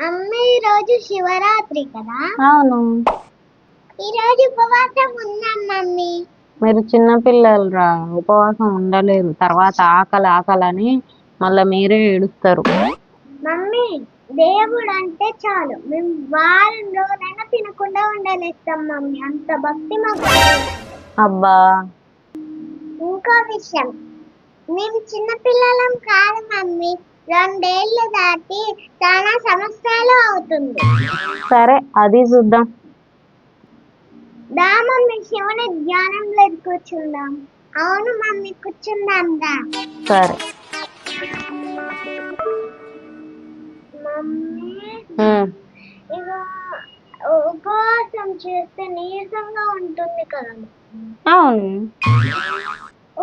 అమ్మ ఈ రోజు శివరాత్రి కదా? అవును. ఈ రోజు ఉపవాసం ఉన్నాం మమ్మీ. మీరు చిన్న పిల్లలురా, ఉపవాసం ఉండలేరు. తర్వాత ఆకలని మళ్ళీ మీరే ఏడుస్తారు. మమ్మీ దేవుడు అంటే చాలు మేము వారం రోజులైనా తినకుండా ఉండలేస్తాం మమ్మీ, అంత భక్తి మాకు. అబ్బా, ఇంకో విషయం, మేము చిన్న పిల్లలం కాదు మమ్మీ, 2 ఏళ్ళు దాటి చాలా సంవత్సరాలు అవుతుంది. సరే అది చూద్దాం. దా మమ్మీ శివుని ధ్యానంలో కూర్చుందాం. అవును మమ్మీ కూర్చుందాం దా. సరే. మమ్మీ ఉమ్, ఇక ఉపవాసం చేస్తే నీరసంగా ఉంటుంది కదా. అవును.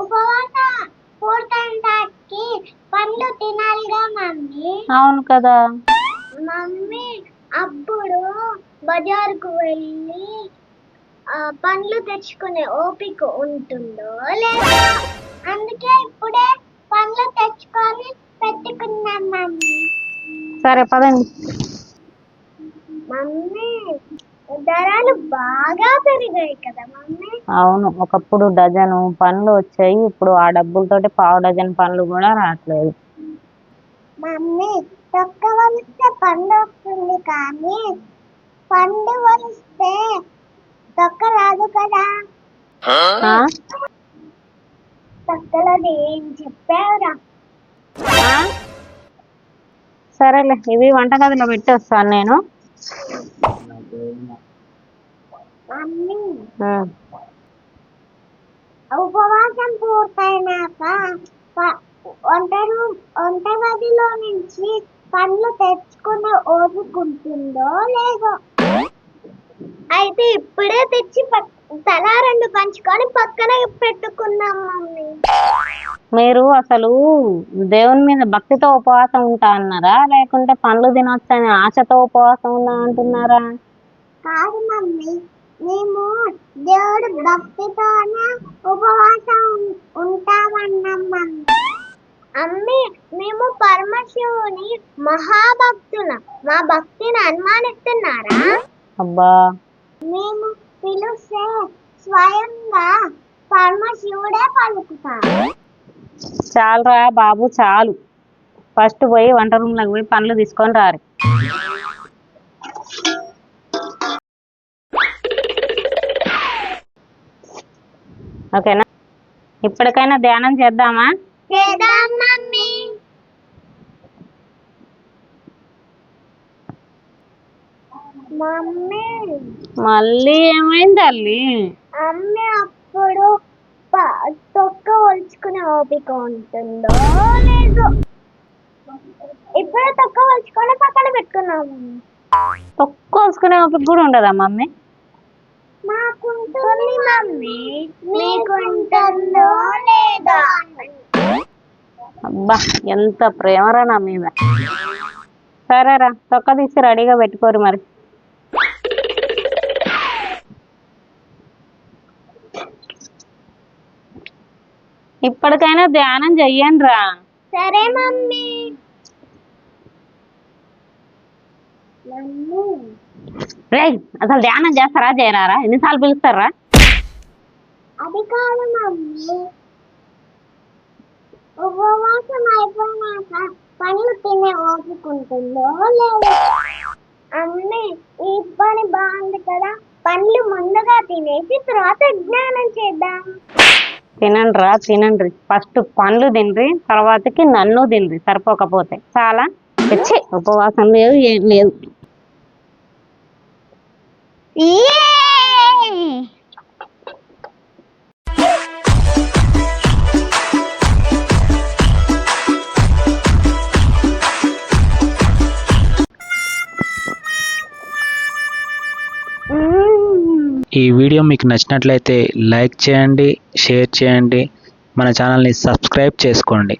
ఉపవాసం పూర్తయ్యేకి పండ్లు తినాలిగా మమ్మీ. అవును కదా. మమ్మీ అప్పుడు బజారుకు వెళ్ళి పండ్లు తెచ్చుకునే ఓపిక ఉంటుందో లేదో, అందుకే ఇప్పుడే పండ్లు తెచ్చుకొని పెట్టుకున్నాం మమ్మీ. సరే పదండి. మమ్మీ ధరలు బాగా పెరిగాయి కదా మమ్మీ. అవును, ఒకప్పుడు డజను పండ్లు వచ్చాయి, ఇప్పుడు ఆ డబ్బులతోటి పావు డజన్ పండ్లు కూడా రావట్లేదు. మమ్మీ తొక్క వలిస్తే పండు వస్తుంది, కానీ పండు వలిస్తే తొక్క రాదు కదా. తొక్కలది ఏం చెప్పావురా. సరేలే, ఇవి వంటగదిలో పెట్టేస్తాను నేను. మమ్మీ ఉపవాసం పూర్తయినాక వంటగదిలో నుంచి పండ్లు తెచ్చుకునే ఓపుకుంటుందో లేదో. అయితే ఇప్పుడే తెచ్చి తలా 2 పంచుకొని పక్కన పెట్టుకున్నాం మమ్మీ. మీరు అసలు దేవుని మీద భక్తితో ఉపవాసం ఉంటా అన్నారా, లేకుంటే పండ్లు తినొచ్చని ఆశతో ఉపవాసం ఉన్నా అంటున్నారా? కాదు మమ్మీ, మేము దేవుడు భక్తితోనే ఉపవాసం ఉంటామన్నాం మమ్మీ. అమ్మి మేము పరమశివుని మహాభక్తులం, మా భక్తిని అనుమానిస్తున్నారా? అబ్బా, మేము పిలిస్తే స్వయంగా పరమశివుడే పలుకుతాడు. చాలురా బాబు చాలు. ఫస్ట్ పోయి వంట రూమ్లోకి పోయి పండ్లు తీసుకొని రారు. ఓకేనా? ఇప్పటికైనా ధ్యానం చేద్దామా? చేద్దాం మమ్మీ. మమ్మీ మళ్ళీ ఏమైంది తల్లి? అమ్మి అప్పుడు తొక్క ఒలుచుకునే ఓపిక ఉంటుందో లేదో. ఇప్పుడు తొక్క ఒలుచుకొని పక్కన పెట్టుకున్నాము. తొక్క వలుచుకునే ఓపిక కూడా ఉండదా మమ్మీ? మాకుంటుంది మమ్మీ, మీకుంటుందో లేదో. అబ్బా, ఎంత ప్రేమరా నా మీద. సరేరా, తొక్క తీసి రెడీగా పెట్టుకోరు మరి. ఇప్పటికైనా ధ్యానం చెయ్యండి రా. సరే మమ్మీ. రే, అసలు ధ్యానం చేస్తారా చేయరారా? ఎన్నిసార్లు పిలుస్తారా? అది కాదు మమ్మీ, ఉపవాసం అయిపోయినాక పండ్లు తినే ఓపికంటుందో లేదో. అమ్మే ఈ పని బాగుంది కదా, పండ్లు ముందుగా తినేసి తర్వాత జ్ఞానం చేద్దాం. తినండిరా తినండి, ఫస్ట్ పండ్లు తినరి, తర్వాతకి నన్ను తినరి. సరిపోకపోతే చాలా తెచ్చి ఉపవాసం లేదు ఏం లేదు. ఈ వీడియో మీకు నచ్చినట్లయితే లైక్ చేయండి, షేర్ చేయండి, మన ఛానల్ని సబ్స్క్రైబ్ చేసుకోండి.